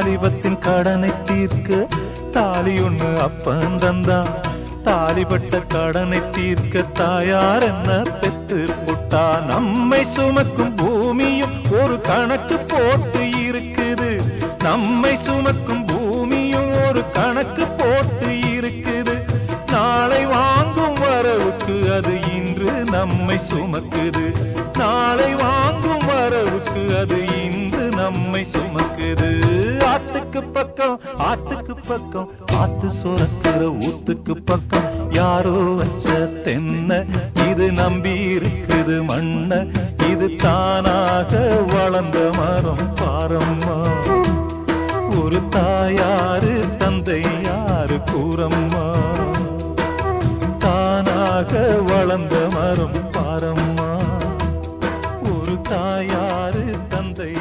வாலிபத்தின் கடனை தீர்க்க தாலி ஒண்ணு அப்பன் தந்தான். தாலிபட்ட கடனை தீர்க்க தாயார் என்ன பெத்து புட்டா. நம்மை சுமக்கும் பூமியும் ஒரு கணக்கு போட்டு இருக்குது. நம்மை சுமக்கும் பூமியும் ஒரு கணக்கு போட்டு இருக்குது. நாளை வாங்கும் வரவுக்கு அது இன்று நம்மை சுமக்குது. நாளை வாங்கும் வரவுக்கு அது இன்று நம்மை சுமக்குது. ஆத்துக்கு பக்கம் ஆத்துக்கு பக்கம் ஆத்து சுரக்கிற ஊத்துக்கு பக்கம் யாரோ வச்ச தென்ன இது நம்பி இருக்குது மண்ண. இது தானாக வளர்ந்த மரம் பாரம்மா. ஒரு தாயாரு தந்தை யாரு கூறம்மா. தானாக வளர்ந்த மரம் பாரம்மா. ஒரு தாயாரு தந்தை